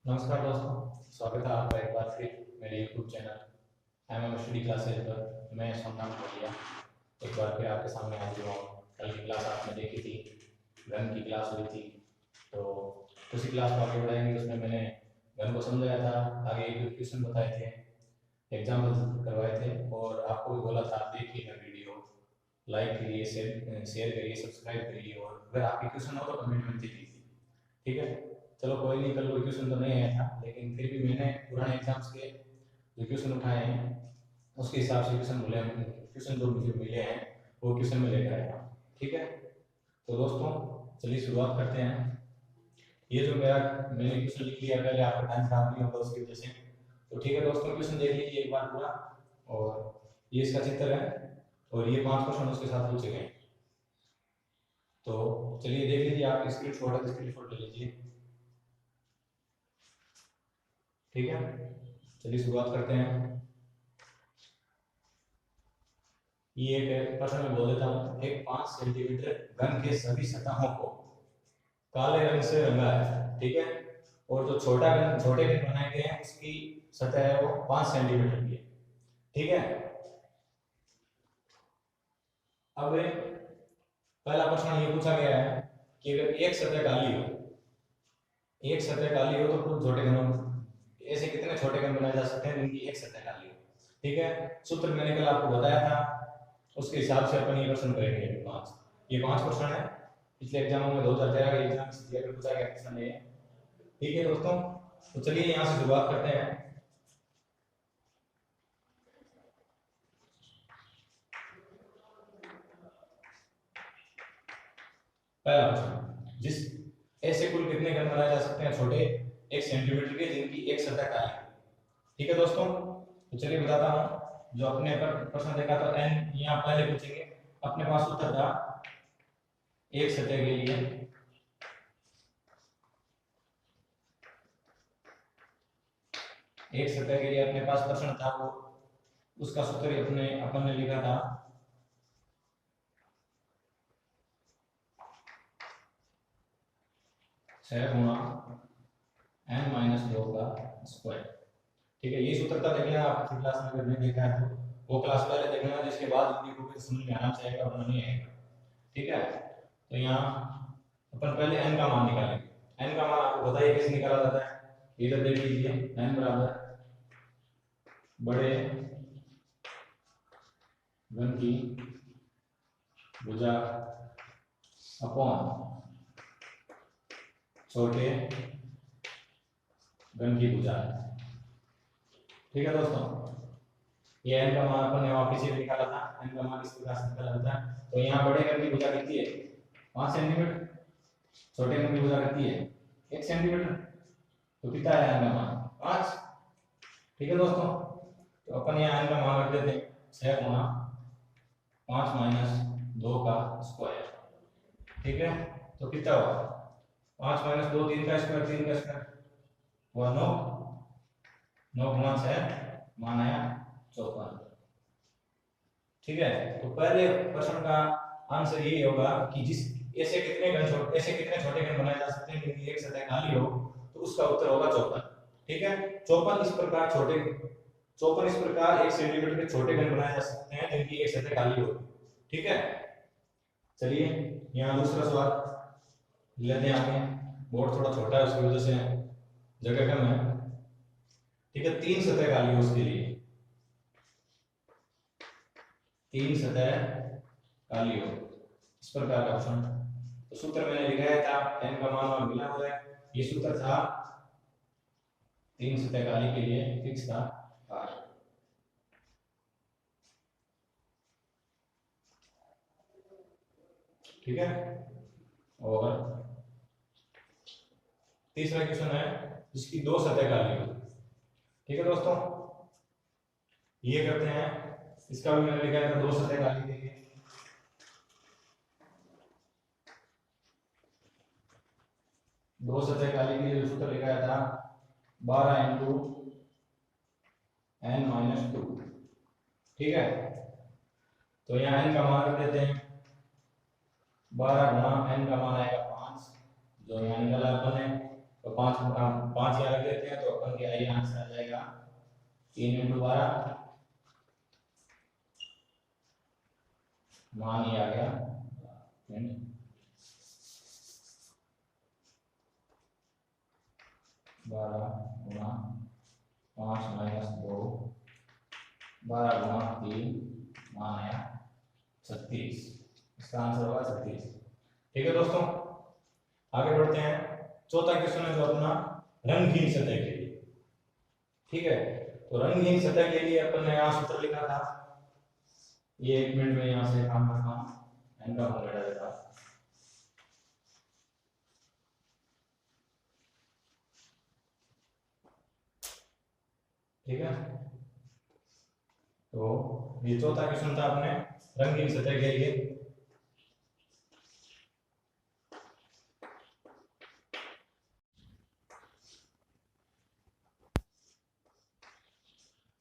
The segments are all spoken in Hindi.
नमस्कार दोस्तों, स्वागत है आपका एक बार फिर मेरे YouTube channel M M study classes पर। मैं सोमनाथ भैया एक बार फिर आपके सामने हाजिर हुआ हूँ। कल की क्लास आपने देखी थी, गन की क्लास हुई थी, तो उसी क्लास को आगे बढ़ाएंगे। उसमें मैंने गन को समझाया था, आगे एक क्वेश्चन बताए थे, एग्जाम्पल करवाए थे और आपको भी बोला था देखिए मैं वीडियो लाइक करिए, शेयर करिए, सब्सक्राइब करिए और अगर आपके क्वेश्चन हो तो कमेंट में दीजिए। ठीक है, चलो कोई नहीं, कल कोई क्वेश्चन तो नहीं आया था लेकिन फिर भी मैंने पुराने एग्जाम्स के जो क्वेश्चन उठाए हैं उसके हिसाब से क्वेश्चन जो मुझे मिले हैं वो क्वेश्चन में लेकर आया हूँ। ठीक है, तो दोस्तों चलिए शुरुआत करते हैं। ये जो मैंने क्वेश्चन लिख लिया, पहले आपका टाइम खराब नहीं होगा उसकी वजह से। तो ठीक है दोस्तों, क्वेश्चन देख लीजिए एक बार पूरा। और ये इसका चित्र है और ये 5 क्वेश्चन उसके साथ पूछे गए। तो चलिए देख लीजिए, आप स्क्रीनशॉट ले लीजिए। ठीक है, चलिए शुरुआत करते हैं। ये एक प्रश्न में बोल देता हूँ। एक 5 सेंटीमीटर घन के सभी सतहों को काले रंग से रंगा है। ठीक है, और जो छोटे घन बनाए गए हैं उसकी सतह है वो 5 सेंटीमीटर की है। ठीक है, अब पहला प्रश्न ये पूछा गया है कि अगर एक सतह काली हो तो कुल छोटे घनों, ऐसे कितने छोटे घन बनाए जा सकते हैं जिनकी एक सतह काली हो। ठीक है, सूत्र मैंने कल आपको बताया था, उसके हिसाब से अपन ये प्रश्न करेंगे। ये 5 प्रश्न है, पिछले एग्जामों में 2013 के एग्जाम से पूछा गया प्रश्न है। ठीक है दोस्तों, तो चलिए यहाँ से शुरुआत करते हैं। पहला प्रश्न, जिस ऐसे कुल कितने घन बनाए जा सकते हैं छोटे 1 सेंटीमीटर के जिनकी एक सतह काली है। ठीक है दोस्तों, तो चलिए बताता हूँ। जो अपने प्रश्न देखा तो एन यहाँ पहले पूछेंगे। अपने पास उत्तर था एक सतह के लिए अपने पास प्रश्न था, वो उसका सूत्र अपन ने लिखा था 6 गुणा n-2 का स्क्वायर। ठीक है, ये सूत्र था, देख लेना आप पिछली क्लास में, अगर नहीं देखा है तो वो क्लास पहले देख लेना, जिसके बाद हिंदी को भी समझ में आराम से आएगा वरना नहीं आएगा। ठीक है, तो यहाँ अपन पहले n का मान निकालेंगे। n का मान आपको पता ही कैसे निकाला जाता है, इधर देख लीजिए। n बराबर बड़े घन की भुजा अपॉन छोटे घन की भुजा। ठीक है दोस्तों, ये n का मान अपन ने वापस से निकाला था। n का मान इस प्रकार से निकाला जाता है। तो यहाँ बड़े घन की भुजा कितनी है 5 सेंटीमीटर, छोटे घन की भुजा कितनी है 1 सेंटीमीटर। तो कितना है n का मान 5। ठीक है दोस्तों, तो अपन यहाँ n का मान रख देते हैं 6 गुणा 5 माइनस 2 का स्क्वायर। ठीक है, तो कितना हुआ 5 माइनस 2 3 का स्क्वायर, 3 का स्क्वायर हुआ 9। 9 गुणा 6 मान आया 54। ठीक है, तो पहले प्रश्न का आंसर ये होगा कि जिस ऐसे कितने छोटे घन बनाए जा सकते हैं जिनकी एक सतह खाली हो, तो उसका उत्तर होगा 54। ठीक है, 54 इस प्रकार 1 सेंटीमीटर के छोटे घन बनाए जा सकते हैं जिनकी एक सतह खाली हो। ठीक है, चलिए यहाँ दूसरा सवाल लेते हैं आगे। बोर्ड थोड़ा छोटा है उसकी वजह से जगह कम है। ठीक है, 3 सतह खाली हो, उसके लिए 3 सतह काली हो, इस प्रकार का ऑप्शन। तो सूत्र मैंने लिखाया था, n का मान और मिला हुआ है। ये सूत्र था 3 सतह काली के लिए फिक्स था r। ठीक है, और तीसरा क्वेश्चन है जिसकी 2 सतह काली हो। ठीक है दोस्तों, ये करते हैं। इसका भी मैंने लिखा था 2 सतह काली के लिए। दो सतह काली के लिए सूत्र लिखा था 12 इंटू n-2। ठीक है, तो यहाँ n का मान रख देते हैं 12 गुणा n का मान आएगा 5, जो यहाँ निकाला अपन ने, तो 5 यहाँ रख देते हैं, तो अपन के ये आंसर आ जाएगा 3 × 12, मान ये आ गया 12 गुणा 5 - 2, 12 गुणा 3, मान आया 36। इसका आंसर होगा 36। ठीक है दोस्तों, आगे बढ़ते हैं। चौथा क्वेश्चन है जो अपना रंगहीन सतह के लिए। ठीक है, तो रंगहीन सतह के लिए अपन ने यहाँ सूत्र लिखा था, ये 1 मिनट में यहाँ से काम करना, एन का फॉर्मूला देता। ठीक है, तो ये चौथा क्वेश्चन था अपने रंगीन सतह के लिए।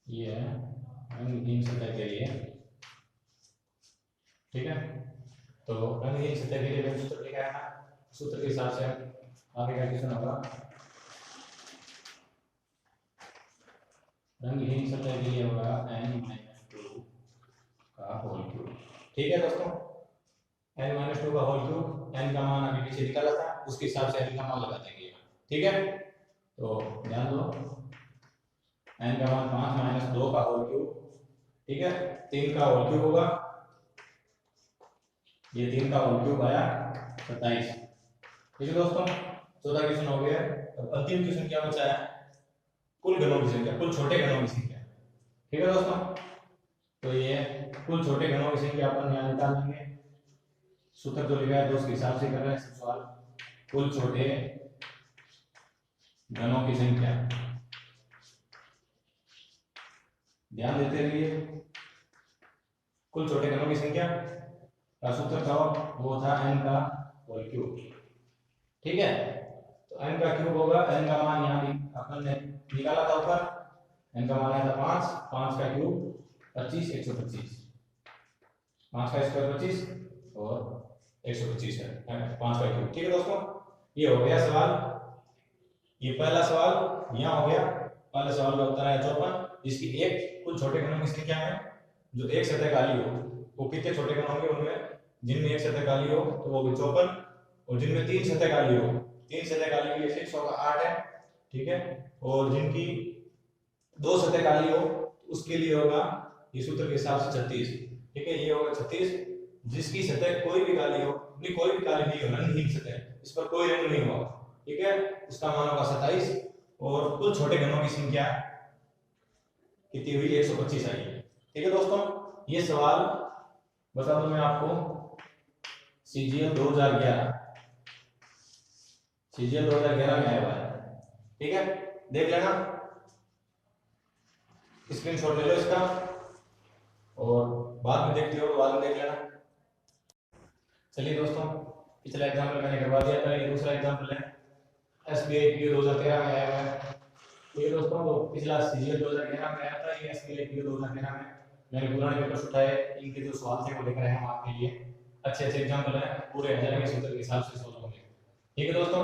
ये है रंगहीन सतह के लिए। ठीक है, तो रंगहीन सतह के लिए मैंने सूत्र लिखा है ना, सूत्र के हिसाब से आगे का क्वेश्चन होगा। रंगहीन सतह के लिए होगा n-2 का होल क्यूब। ठीक है दोस्तों, n-2 का होल क्यूब, n का मान अभी पीछे निकाला था, उसके हिसाब से n का मान लगा देंगे। ठीक है, तो ध्यान दो, n का मान 5 - 2 का होल क्यूब। ठीक है, 3 का होल क्यूब होगा, ये 3 का होल क्यूब आया 27। ठीक है दोस्तों, चौथा क्वेश्चन हो गया। अब अंतिम क्वेश्चन क्या बचा है, कुल घनों की संख्या, कुल छोटे घनों की संख्या। ठीक है दोस्तों, तो ये कुल छोटे घनों की संख्या अपन यहाँ निकाल लेंगे। सूत्र जो लिखा है तो उसके हिसाब से कर रहे हैं सब सवाल। कुल छोटे घनों की संख्या, ध्यान देते रहिए। कुल छोटे घनों की संख्या का सूत्र था वो था n का होल क्यूब। ठीक है, तो n का क्यूब होगा, n का मान यहाँ अपन ने निकाला था ऊपर, n का मान आया था 5, 5 का क्यूब 25, 125, 5 का स्क्वायर 25 और 125 है 5 का क्यूब। ठीक है दोस्तों, ये हो गया सवाल, ये पहला सवाल यहाँ हो गया। पहले सवाल का उत्तर है 54, जिसकी एक कुल छोटे घनों की संख्या है जो एक सतह काली हो, वो कितने छोटे घन होंगे, उनमें जिनमें एक सतह काली हो तो वो 54, और जिनमें 3 सतह काली हो, 3 सतह काली के लिए 108 है। ठीक है, और जिनकी 2 सतह काली हो उसके लिए होगा ये सूत्र के हिसाब से 36। ठीक है, ये होगा 36। जिसकी सतह कोई भी काली हो, कोई भी काली नहीं हो, रंगहीन सतह, इस पर कोई रंग नहीं हुआ, ठीक है, उसका मान होगा 27। और कुल छोटे घनों की संख्या कितनी हुई, 125 आई है। ठीक है दोस्तों, ये सवाल बता दूं मैं आपको, CGL 2011 में आया हुआ है। ठीक है, देख लेना, स्क्रीनशॉट ले लो इसका, और बाद में देखते हो तो बाद में देख लेना। चलिए दोस्तों, पिछला एग्जाम्पल मैंने करवा दिया था, ये दूसरा एग्जाम्पल है SBI PO 2013 में आया हुआ है। ये दोस्तों वो पिछला CGL 2011 में आया था, ये SBI PO 2013 में मैंने पुराने पेपर्स उठाए, इनके जो सवाल थे वो लेकर आए हम आपके लिए। अच्छे एग्जाम्पल है, पूरे 1000 के सूत्र के हिसाब से सोल्व होंगे। ठीक है दोस्तों,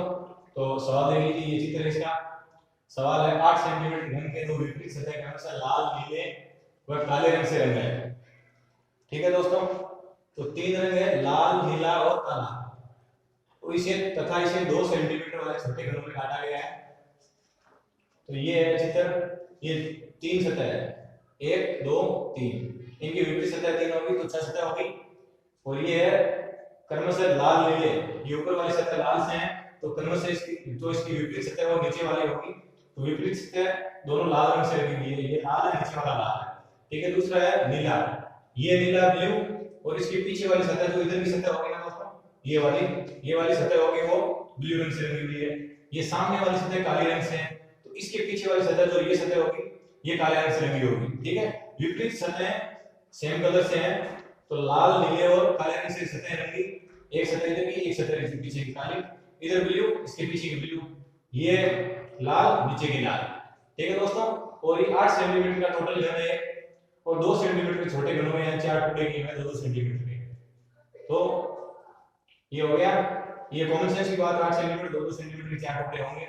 तो सवाल देख लीजिए, ये चित्र है इसका। सवाल है 8 सेंटीमीटर घन के दो विपरीत सतह का हमेशा लाल, नीले व काले रंग से रंगा है। ठीक है दोस्तों, तो 3 रंग है, लाल, नीला और काला, तो इसे 2 सेंटीमीटर वाले छोटे घनों में काटा गया है। तो ये है चित्र, ये 3 सतह है, 1 2 3, इनकी विपरीत सतह 3 होगी तो 6 सतह होगी। और ये है क्रमशः लाल, नीले, ये ऊपर वाली सतह लाल से है, तो क्रमशः इसकी विपरीत सतह वो नीचे वाली होगी, तो विपरीत सतह दोनों लाल रंग से लगी हुई है, ये लाल है, नीचे वाला लाल है। ठीक है, दूसरा है नीला, ये नीला ब्लू, और इसके पीछे वाली सतह जो इधर की सतह होगी ना दोस्तों, ये वाली सतह होगी वो ब्लू रंग से रंगी हुई है। ये सामने वाली सतह काले रंग से है, तो इसके पीछे वाली सतह जो ये सतह होगी ये काले रंग से रंगी होगी। ठीक है, विपरीत सतह सेम कलर से है, तो लाल, नीले और काले रंग से सतह रंगी, एक सतह इधर की, एक सतह इसके पीछे की काली, इधर ब्लू, इसके पीछे की ब्लू, ये लाल, नीचे की लाल। ठीक है दोस्तों, और ये 8 सेंटीमीटर का टोटल घन है, और 2 सेंटीमीटर के छोटे घनों में 4 टुकड़े किए हैं 2 सेंटीमीटर के। तो ये हो गया, ये कॉमन सेंस की बात, 8 सेंटीमीटर 2 सेंटीमीटर के 4 टुकड़े होंगे।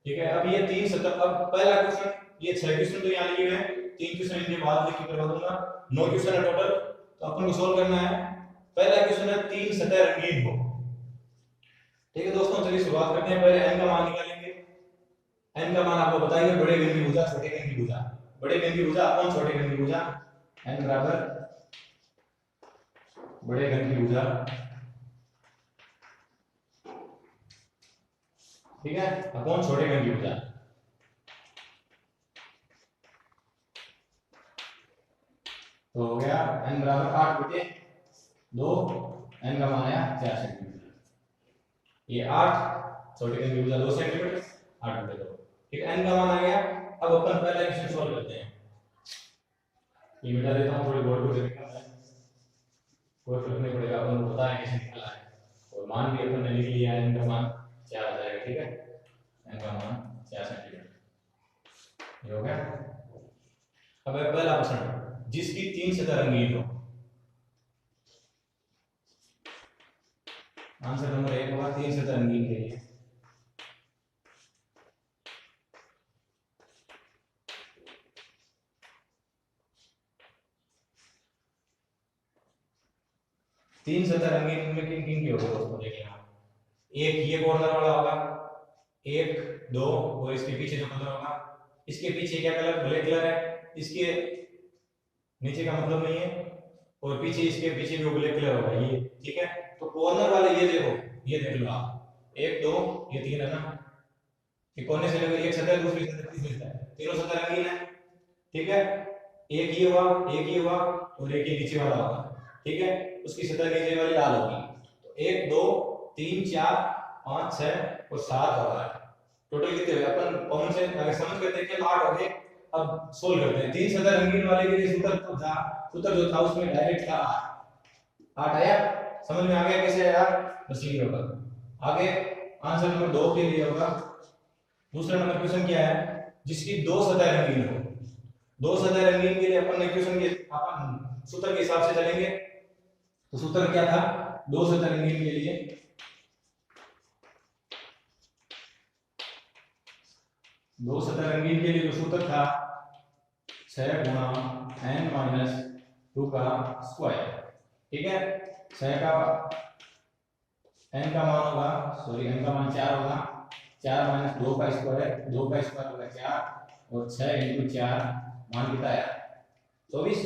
ठीक है, अब ये 3 सतह, अब पहला क्वेश्चन, ये 6 क्वेश्चन तो यहाँ लिए हुए हैं, 3 क्वेश्चन इनके बाद लिख के करवा दूंगा, 9 क्वेश्चन है टोटल। तो अपन को सोल्व करना है। पहला क्वेश्चन है 3 सतह रंगीन हो। ठीक है दोस्तों, चलिए शुरुआत करते हैं। पहले n का मान निकालेंगे। n का मान आपको बताइए, बड़े घन की भुजा छोटे घन की भुजा, बड़े घन की भुजा अपॉन छोटे घन की भुजा, n बराबर बड़े घन की भुजा, ठीक है, अपॉन छोटे घन की भुजा। तो हो गया n बराबर 8 बटे 2, n का मान आया 4 सेंटीमीटर। ये 8 छोटे घन की भुजा 2 सेंटीमीटर, 8 बटे 2, ठीक है, n का मान आ गया। अब अपन पहला क्वेश्चन सॉल्व करते हैं। ये मिटा देता हूं, थोड़ी बोर्ड को देखना है, कोई फर्क नहीं पड़ेगा, अपन को पता है कैसे निकाला है, और मान भी अपन ने लिख लिया है, n का मान 4 आ जाएगा। ठीक है, n का मान 4 सेंटीमीटर, ये हो गया। अब है पहला प्रश्न, जिसकी 3 सतह रंगीन हो। आंसर नंबर 1 होगा 3 सतह रंगीन के लिए। तीन सतह रंगीन में किन किन की होगी दोस्तों, देखिए आप, एक ये कॉर्नर वाला होगा, 1 2, और इसके पीछे जो कलर होगा, इसके पीछे क्या कलर, ब्लैक कलर है, इसके नीचे का मतलब नहीं है, और पीछे इसके पीछे भी ब्लैक कलर होगा ये। ठीक है, तो कॉर्नर वाले ये देखो, ये देख लो आप, 1 2 ये 3 है ना, ये कोने से लेकर एक सतह दूसरी सतह तीसरी सतह, तीनों सतह रंगीन है। ठीक है, एक ये हुआ, एक ये हुआ, और एक ये नीचे वाला होगा। ठीक है, उसकी सतह नीचे वाली लाल होगी। तो 1 2 3 4 5 6 और 7 होगा। टोटल कितने हुए, अपन कॉमन से अगर समझ कर देखें 8 हो गए। अब सोल्व करते हैं। 3 सतह रंगीन वाले के लिए सूत्र तो था, सूत्र जो था उसमें डायरेक्ट था 8 आया, समझ में आ गया कैसे आया, बस ये होगा। आगे आंसर नंबर 2 के लिए होगा। दूसरा नंबर क्वेश्चन क्या है, जिसकी 2 सतह रंगीन हो। 2 सतह रंगीन के लिए अपन ने क्वेश्चन के अपन सूत्र के हिसाब से चलेंगे। तो सूत्र क्या था 2 सतह रंगीन के लिए, दो सतह रंगीन के लिए जो सूत्र था 6 गुणा n-2 का स्क्वायर। ठीक है, 6 का n का मान होगा, सॉरी n का मान 4 होगा, 4 माइनस 2 का स्क्वायर, 2 का स्क्वायर होगा 4, और 6 इंटू 4 मान कितना आया 24,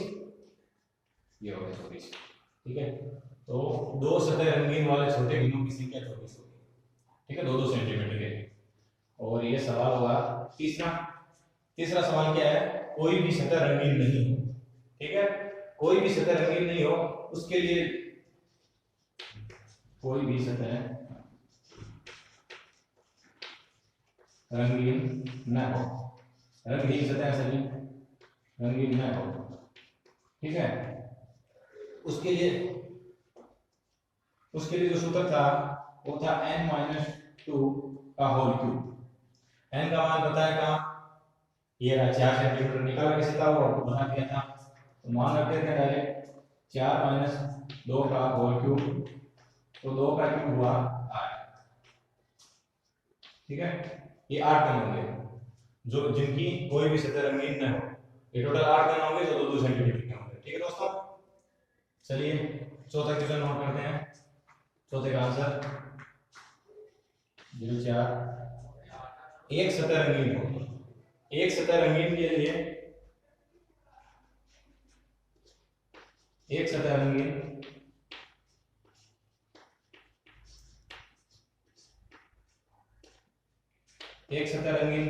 ये हो गया 24। ठीक है, तो 2 सतह रंगीन वाले छोटे घनों की संख्या 24 होगी। ठीक है, 2-2 सेंटीमीटर के। और ये सवाल होगा तीसरा सवाल क्या है, कोई भी सतह रंगीन नहीं हो। ठीक है, कोई भी सतह रंगीन नहीं हो, उसके लिए कोई भी सतह रंगीन न हो, रंगीन सतह सभी रंगीन न हो। ठीक है, उसके लिए जो सूत्र था वो था n-2 का होल क्यूब। n का मान पता है कहाँ, ये रहा 4 सेंटीमीटर, निकाला कैसे था वो बना दिया था, तो मान रखते थे डायरेक्ट 4 माइनस 2 का होल क्यूब, तो 2 का क्यूब हुआ 8। ठीक है, ये 8 कण होंगे जो जिनकी कोई भी सतह रंगीन न हो। ये टोटल 8 कण होंगे जो 2-2 सेंटीमीटर के होंगे। ठीक है दोस्तों, चलिए चौथा क्वेश्चन नोट करते हैं। चौथे का आंसर 0.4। एक सतह रंगीन हो, एक सतह रंगीन के लिए, एक सतह रंगीन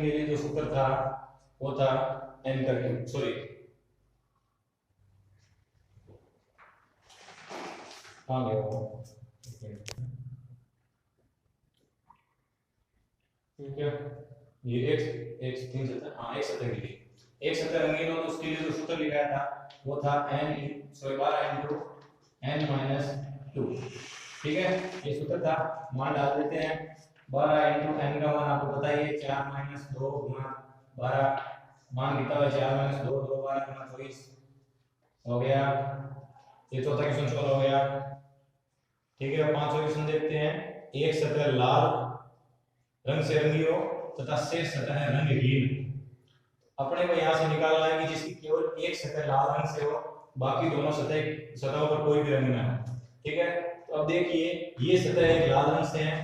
के लिए जो सूत्र था वो था n का क्यूब, सॉरी हाँ गया वो, ठीक है, ये एक 3 सतह, हाँ एक सतह के लिए, एक सतह रंगीन हो तो उसके लिए जो सूत्र लिखाया था वो था 12 इंटू n-2। ठीक है, ये सूत्र था, मान डाल देते हैं। 12 इंटू n का मान आपको पता ही है, 4 माइनस 2 गुणा 12, मान कितना हुआ 4 माइनस 2 2 12 गुणा 24 हो गया। ये चौथा क्वेश्चन सॉल्व हो गया। ठीक है, पांचवा क्वेश्चन देखते हैं। एक सतह लाल रंग से रंगी हो तथा शेष सतह है रंगहीन। अपने को यहाँ से निकालना है कि जिसकी केवल एक सतह लाल रंग से हो, बाकी दोनों सतहों पर कोई भी रंग ना हो। ठीक है, तो अब देखिए ये सतह एक लाल रंग से है,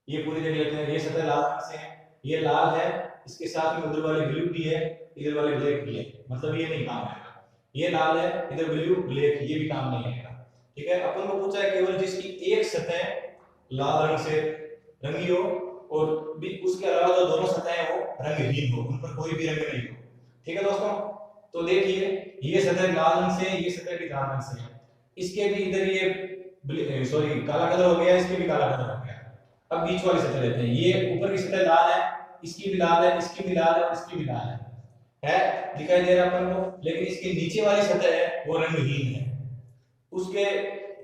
ये पूरी देख लेते हैं। ये सतह लाल रंग से है, ये लाल है, इसके साथ में उधर वाली ब्लू भी है, इधर वाली ब्लैक भी है, मतलब ये नहीं काम आएगा। ये लाल है, इधर ब्लू ब्लैक, ये भी काम नहीं आएगा। ठीक है, अपन को पूछा है केवल जिसकी एक सतह लाल रंग से रंगी हो और भी उसके अलावा जो दोनों सतहें हैं वो रंगहीन हो, उन पर कोई भी रंग नहीं हो। ठीक है दोस्तों, तो देखिए ये सतह लाल रंग से, ये सतह भी लाल रंग से है, इसके भी इधर ये काला कलर हो गया, इसके भी काला कलर हो गया। अब बीच वाली सतह लेते हैं, ये ऊपर की सतह लाल है, इसकी भी लाल है, इसकी भी लाल है और इसकी भी लाल है दिखाई दे रहा है अपन को, लेकिन इसके नीचे वाली सतह है वो रंगहीन है। उसके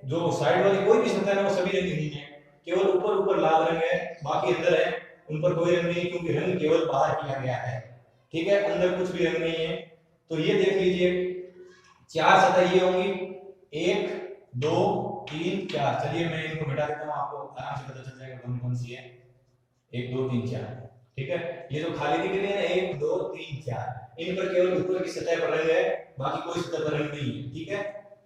जो साइड वाली कोई भी सतह है वो सभी रंगहीन है, केवल ऊपर ऊपर लाल रंग है, बाकी अंदर है उन पर कोई रंग नहीं, क्योंकि रंग केवल बाहर किया गया है। ठीक है, अंदर कुछ भी रंग नहीं है। तो ये देख लीजिए चार सतह ये होंगी, 1 2 3 4। चलिए मैं इनको मिटा देता हूं, आपको आराम से पता चल जाएगा कौन कौन सी है। 1 2 3 4। ठीक है, ये जो खाली दिख रही है ना 1 2 3 4, इन पर केवल ऊपर की सतह पर रंग है, बाकी कोई सतह पर रंग नहीं है। ठीक है,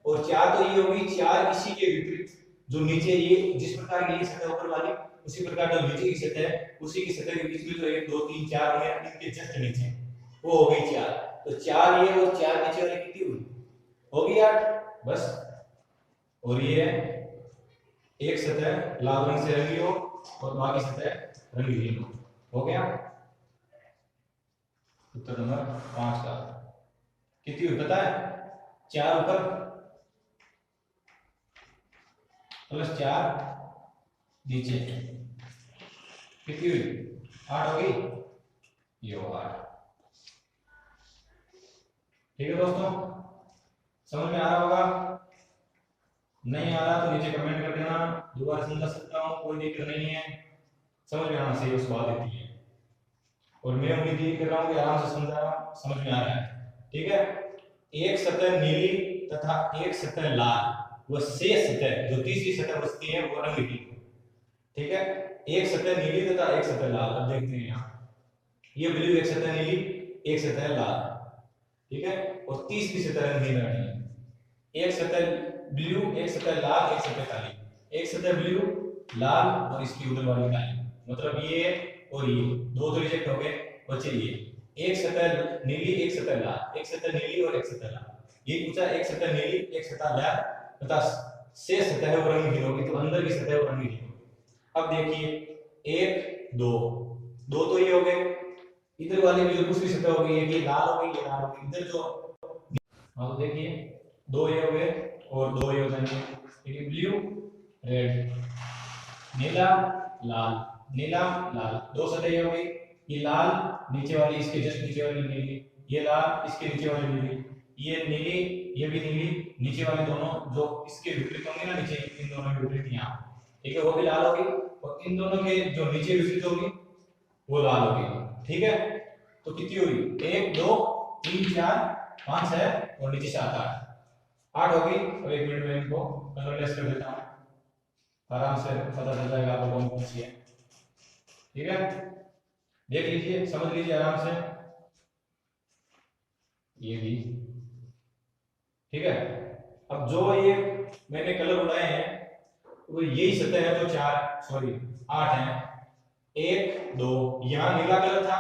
और 4 तो ये होगी, 4 इसी के विपरीत जो नीचे ये जिस प्रकार की ये सतह ऊपर वाली, उसी प्रकार जो नीचे की सतह है, उसी की सतह के बीच में जो 1 2 3 4 है, इनके जस्ट नीचे वो हो गई 4। तो 4 ये और 4 नीचे वाली कितनी हुई, होगी 8 बस। और ये एक सतह लाल रंग से रंगी हो और बाकी सतह रंगहीन हो गया। उत्तर नंबर 5 का कितनी हुई पता है, 4 ऊपर प्लस 4 नीचे कितनी हुई, 8 होगी, ये हो 8। ठीक है दोस्तों, समझ में आ रहा होगा, नहीं आ रहा तो नीचे कमेंट कर देना, दोबारा समझा सकता हूँ, कोई दिक्कत नहीं है, समझ में आना चाहिए उस बात देती है। और मैं उम्मीद ये कर रहा हूँ कि आराम से समझ में आ रहा है। ठीक है, एक सतह नीली तथा एक सतह लाल, वो शेष सतह जो तीसरी सतह बचती है वो रंगहीन। ठीक है, एक सतह नीली तथा एक सतह लाल। अब देखते हैं यहाँ, ये ब्लू एक सतह नीली, एक सतह लाल। ठीक है, और तीसरी सतह रंगहीन रखनी है, एक सतह ब्लू, एक सतह लाल, एक सतह काली। एक सतह ब्लू लाल और इसकी उधर वाली काली, मतलब ये और ये दो तो रिजेक्ट हो गए, बचे ये एक सतह नीली, एक सतह लाल, एक सतह नीली और एक सतह लाल। ये पूछा एक सतह नीली, एक सतह लाल तथा शेष सतह है वो रंगहीन होगी, तो अंदर की सतह वो रंगहीन होगी। अब देखिए 1 2 2 तो ये हो गए, इधर वाली भी जो दूसरी सतह होगी ये लाल हो गई, ये लाल हो गई, इधर जो हाँ तो देखिए 2 ये हो गए और 2 ये हो जाएंगे। देखिए ब्लू रेड, नीला लाल, नीला लाल, 2 सतह हो गई, ये लाल नीचे वाली, इसके जस्ट नीचे वाली नीली, ये लाल इसके नीचे वाली नीली, ये नीली, ये भी नीली, नीचे वाले दोनों जो इसके विपरीत होंगे ना नीचे, इन दोनों के विपरीत यहाँ, ठीक है, वो भी लाल होगी, और इन दोनों के जो नीचे विपरीत होगी वो लाल होगी। ठीक है, तो कितनी हुई 1 2 3 4 5 6 और नीचे 7 8 होगी। अब 1 मिनट में इनको कलरलेस कर देता हूँ, आराम से पता चल जाएगा आपको कौन कौन सी है। ठीक है, देख लीजिए, समझ लीजिए आराम से, ये भी ठीक है। अब जो ये मैंने कलर उड़ाए हैं वो यही सतह है जो 8 है। 1 2 यहाँ नीला कलर था,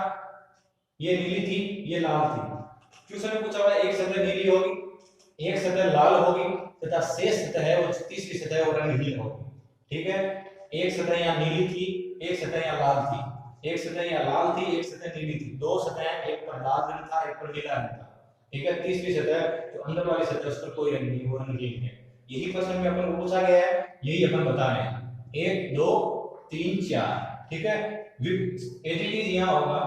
ये नीली थी, ये लाल थी। क्वेश्चन में पूछा हुआ है एक सतह नीली होगी, एक सतह लाल होगी तथा शेष सतह है वो तीसरी सतह है वो रंगहीन होगी। ठीक है, एक सतह यहाँ नीली थी, एक सतह यहाँ लाल थी, एक सतह यहाँ लाल थी, एक सतह नीली थी, 2 सतह, एक पर लाल रंग था, एक पर नीला रंग था। ठीक है, तीसरी सतह जो अंदर वाली सतह उस पर कोई रंग नहीं, वो रंगहीन है। यही प्रश्न में अपन को पूछा गया है, यही अपन बता रहे हैं। 1 2 3 4। ठीक है, एज इट इज यहाँ होगा,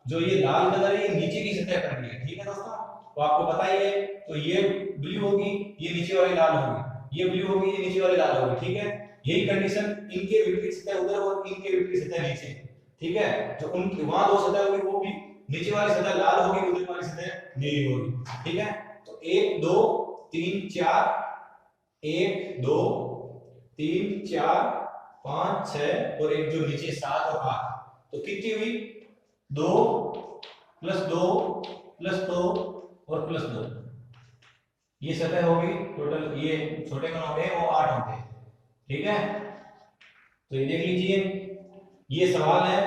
जो ये लाल कलर है ये नीचे की सतह पर भी है। ठीक है दोस्तों, तो आपको पता ही है, तो ये ब्लू होगी, ये नीचे वाली लाल होगी, ये ब्लू होगी, ये नीचे वाली लाल होगी। ठीक है, यही कंडीशन इनके विपरीत सतह उधर और इनके विपरीत सतह नीचे। ठीक है, जो उनकी वहां 2 सतह होगी वो भी नीचे वाली सतह लाल होगी, उधर वाली सतह नीली होगी। ठीक है, तो 1 2 3 4 1 2 3 4 5 6 और एक जो नीचे 7 और 8, तो कितनी हुई 2 प्लस 2 प्लस 2 और प्लस 2, ये सतह होगी टोटल, ये छोटे कण हो गए वो 8 हो गए। ठीक है, तो ये देख लीजिए, ये सवाल है,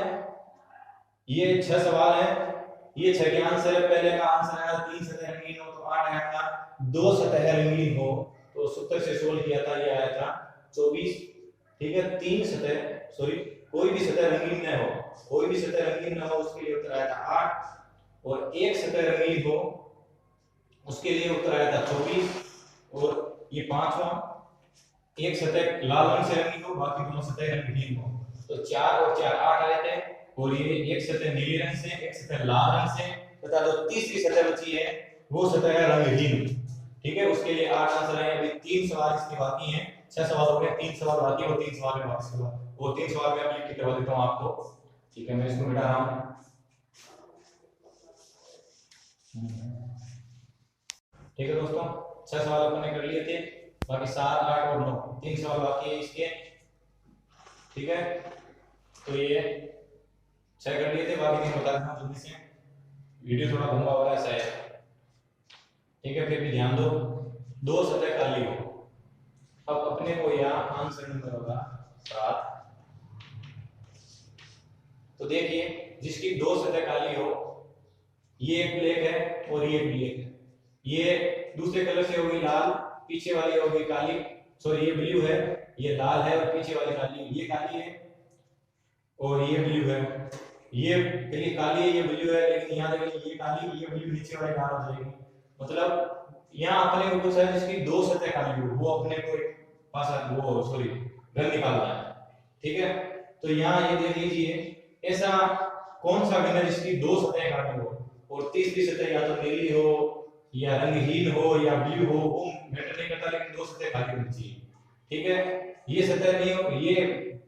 ये 6 सवाल है, ये 6 के आंसर है। पहले का आंसर आया 3 सतह रंगीन हो तो 8 आया था, 2 सतह रंगीन हो तो 70 से सोल्व किया था, ये आया था 24। ठीक है, 3 सतह सॉरी कोई भी सतह रंगीन न हो, कोई भी सतह रंगीन न हो उसके लिए उत्तर आया था 8, और एक सतह रंगीन हो उसके लिए उत्तर आया था 24, और ये 5वां, एक सतह लाल रंग से रंगी हो बाकी दोनों सतह रंगहीन हो, तो 4 और 4 8 आए थे, और ये एक सतह नीले रंग से, एक सतह लाल रंग से, तथा जो तीसरी सतह बची है वो सतह है रंगहीन। ठीक है, उसके लिए 8 आंसर आए। अभी 3 सवाल इसके बाकी हैं, 6 सवाल हो गए, 3 सवाल बाकी है, वो 3 सवाल में वापस होगा, वो 3 सवाल में अब लिख के करवा देता हूं आपको। ठीक है, मैं इसको मिटा रहा हूं। ठीक है दोस्तों, 6 सवाल अपन ने कर लिए थे, बाकी 7 8 और 9 3 सवाल बाकी है इसके। ठीक है, तो ये 6 कर लिए थे, बाकी 3 बता देता हूं जल्दी से, वीडियो थोड़ा लंबा हो रहा है शायद। ठीक है, फिर भी ध्यान दो, 2 सतह खाली हो, अब अपने को यहाँ आंसर नंबर होगा 7। तो देखिए, जिसकी 2 सतह खाली हो, ये एक ब्लैक है और ये ब्लैक है, ये दूसरे कलर से होगी लाल, पीछे वाली होगी काली, सॉरी ये ब्लू है, ये लाल है और पीछे वाली काली, ये काली है और ये ब्लू है, ये पहले काली है ये ब्लू है, लेकिन यहाँ देखिए ये काली ये ब्लू नीचे वाली लाल हो जाएगी। मतलब यहाँ अपने को पूछा है जिसकी 2 सतह काली हो, वो अपने को पास वो सॉरी रंग निकालना है। ठीक है, तो यहाँ ये देख लीजिए, ऐसा कौन सा गण है जिसकी 2 सतह काली हो और तीसरी सतह या तो नीली हो या रंगहीन हो या ब्लू हो, वो मैटर नहीं करता, लेकिन 2 सतह खाली होनी चाहिए। ठीक है, ये सतह नहीं हो, ये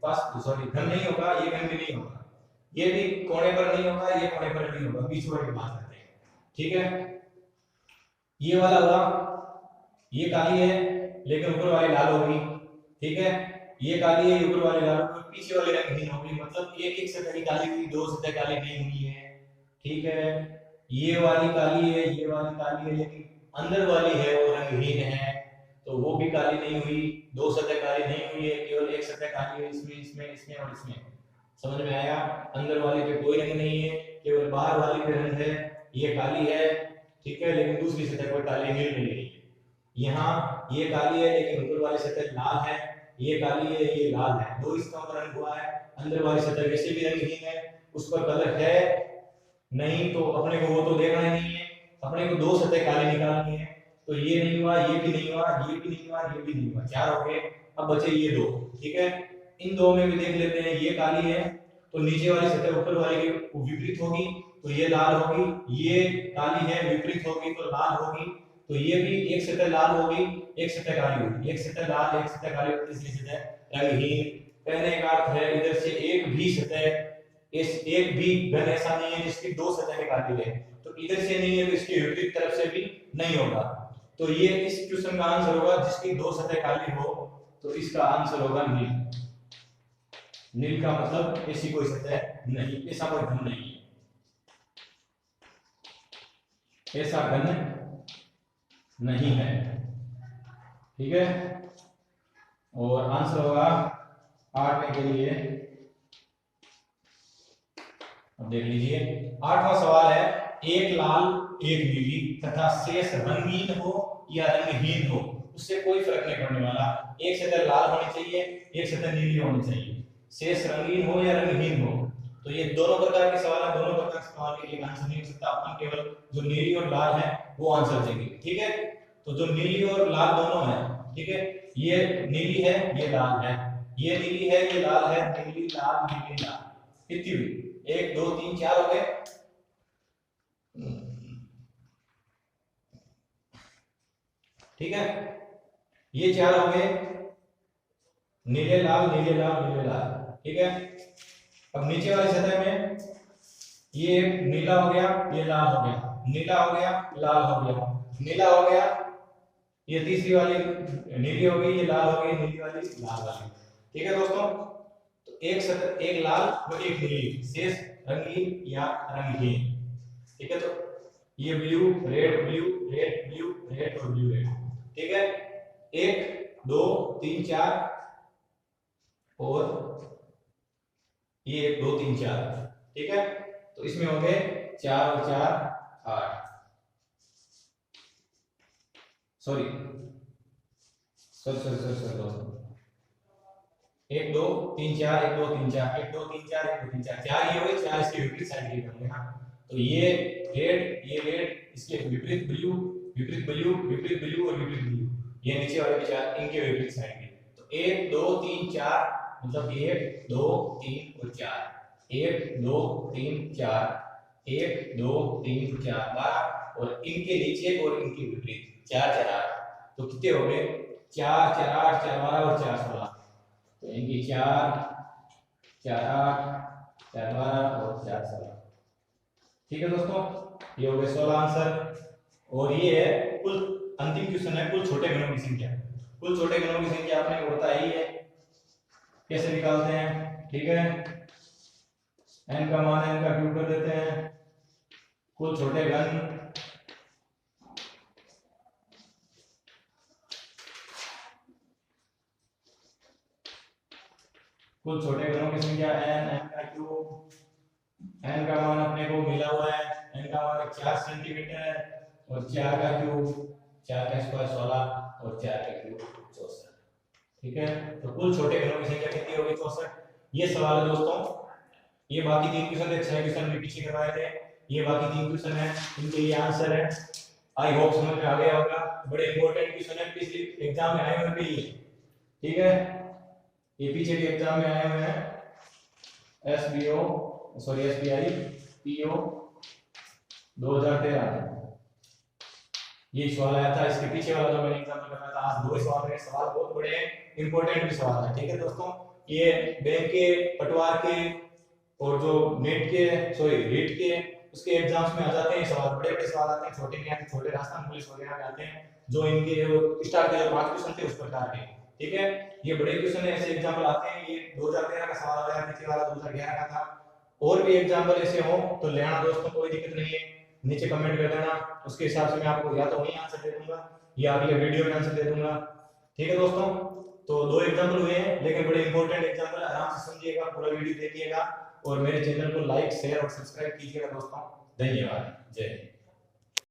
पास सॉरी घन नहीं होगा, ये घन भी नहीं होगा, ये भी कोने पर नहीं होगा, ये कोने पर नहीं होगा, बीच वाले की बात करते हैं। ठीक है, ये वाला हुआ, ये काली है लेकिन ऊपर वाली लाल होगी। ठीक है, ये काली है ऊपर वाली लाल होगी, पीछे वाली रंगहीन होगी, मतलब एक एक सतह काली हुई, 2 सतह काली नहीं हुई है। ठीक है, ये वाली काली है, ये वाली काली है, लेकिन अंदर वाली है वो रंगहीन है, तो वो भी काली नहीं हुई, 2 सतह काली नहीं हुई है, केवल एक सतह काली है, इसमें इसमें इसमें और इसमें। समझ में आया? अंदर वाली पे कोई रंग नहीं है, केवल बाहर वाली पे रंग है, ये काली है। ठीक है, लेकिन दूसरी सतह पर काली नहीं है। यहाँ ये काली है लेकिन ऊपर वाली सतह लाल है, ये काली है ये लाल है, 2 इसका रंग हुआ है। अंदर वाली सतह वैसे भी रंगहीन है, उस पर कलर है नहीं, तो अपने को वो तो देखना ही नहीं है, अपने को 2 सतह काली निकालनी है। तो ये नहीं हुआ, ये भी नहीं हुआ, ये भी नहीं हुआ, ये भी नहीं हुआ, 4 हो गए। अब बचे ये 2। ठीक है, इन 2 में भी देख लेते हैं, ये काली है तो नीचे वाली सतह ऊपर वाली के विपरीत होगी, तो ये लाल होगी, ये काली है विपरीत होगी तो लाल होगी, तो ये भी एक सतह लाल होगी एक सतह काली होगी, एक सतह लाल एक सतह काली, तीसरी सतह रंगहीन। कहने का अर्थ है इधर से एक भी सतह, इस एक भी घन ऐसा नहीं है जिसकी 2 सतह काली है, तो इधर से नहीं है तो इसके विपरीत तरफ से भी नहीं होगा। तो ये इस क्वेश्चन का आंसर होगा जिसकी 2 सतह काली हो, तो इसका आंसर होगा नील। नील का मतलब ऐसी कोई सतह नहीं, ऐसा कोई घन नहीं है, ऐसा घन नहीं है। ठीक है, और आंसर होगा 8 के लिए। अब देख लीजिए, 8वां सवाल है, एक लाल एक नीली तथा शेष रंगीन हो या रंगहीन हो, उससे कोई फर्क नहीं पड़ने वाला, एक सतह लाल होनी चाहिए एक सतह नीली होनी चाहिए, शेष रंगीन हो या रंगहीन हो। तो ये दोनों प्रकार के सवाल है, दोनों प्रकार के सवाल के लिए आंसर नहीं हो सकता, अपन केवल जो नीली और लाल है वो आंसर देंगे। ठीक है, तो जो नीली और लाल दोनों है, ठीक है, ये नीली है ये लाल है, ये नीली है ये लाल है, नीली लाल नीली लाल, कितनी हुई? 1 2 3 4 हो गए। ठीक है, ये 4 हो गए, नीले लाल नीले लाल नीले लाल। ठीक है, अब नीचे वाली सतह में ये नीला हो गया ये लाल हो गया, नीला हो गया लाल हो गया, नीला हो गया, ये तीसरी वाली नीली हो गई, ये लाल हो गई, नीली वाली लाल वाली। ठीक है दोस्तों, तो एक सतह एक लाल और एक नीली, शेष रंगीन या रंगहीन। ठीक है, तो ये blue red blue red blue red और ब्लू रेड। ठीक है, 1 2 3 4 और ये 1 2 3 4। ठीक है, तो इसमें हो गए 4 और 4 8। Sorry sorry sorry sorry sorry दोस्तों, 1 2 3 4 1 2 3 4 1 2 3 4 1 2 3 4 4 ये हुए, 4 इसके विपरीत साइड के होंगे ना। तो ये रेड इसके विपरीत ब्लू विपरीत ब्लू विपरीत ब्लू और विपरीत ब्लू, ये नीचे वाले चार इनके विपरीत साइड के। तो 1 2 3 4 मतलब 1 2 3 और 4 1 2 3 4 1 2 3 4 12 और इनके नीचे और इनके विपरीत 4 4 8। तो कितने हो गए 4 4 8 4 12 और 4 16। तो इनकी 4 4 8 4 12 और 4 16। ठीक है दोस्तों, ये हो गए 16 आंसर। और ये है कुल अंतिम क्वेश्चन है, कुल छोटे घनों की संख्या। कुल छोटे घनों की संख्या आपने बताया ही है, कैसे निकालते हैं। ठीक है, n का मान n का क्यूब कर देते हैं। कुल छोटे घन कुल छोटे घनों की संख्या n का क्यूब। n का मान अपने को मिला हुआ है, n का मान 4 सेंटीमीटर है और 4 का क्यूब 4 का स्क्वायर 16 और 4 का क्यूब 64। ठीक है, तो कुल छोटे घनों की संख्या कितनी होगी 64। ये सवाल है दोस्तों, ये बाकी 3 क्वेश्चन थे, 6 क्वेश्चन भी पीछे करवाए थे, ये बाकी 3 क्वेश्चन है, इनके ये आंसर है। आई होप समझ में आ गया होगा, बड़े इंपॉर्टेंट क्वेश्चन है, पिछले एग्जाम में आए हुए भी। ठीक है, ये पीछे के एग्जाम में आए हुए हैं, SBI PO 2013 ये सवाल आया था। इसके पीछे वाला जो मैंने एग्जाम्पल कराया था, आज 2 सवाल है, सवाल बहुत बड़े हैं, इंपॉर्टेंट भी सवाल है। ठीक है दोस्तों, ये बैंक के, पटवार के और जो नेट के रीट के उसके एग्जाम्स में आ जाते हैं सवाल, बड़े बड़े सवाल आते हैं, छोटे के आते हैं, छोटे राजस्थान पुलिस वगैरह में आते हैं, जो इनके स्टार के जो 5 क्वेश्चन थे उस प्रकार के। ठीक है, ये बड़े क्वेश्चन है, ऐसे एग्जाम्पल आते हैं। ये 2013 का सवाल आया, पीछे वाला 2011 का था। और भी एग्जाम्पल ऐसे हो तो लेना दोस्तों, कोई दिक्कत नहीं है, नीचे कमेंट कर देना, उसके हिसाब से मैं आपको या तो वही आंसर दे दूंगा या अगले वीडियो में आंसर दे दूंगा। ठीक है दोस्तों, तो 2 एग्जाम्पल हुए हैं, लेकिन बड़े इंपॉर्टेंट एग्जाम्पल, आराम से समझिएगा, पूरा वीडियो देखिएगा और मेरे चैनल को लाइक शेयर और सब्सक्राइब कीजिएगा दोस्तों। धन्यवाद, जय हिंद।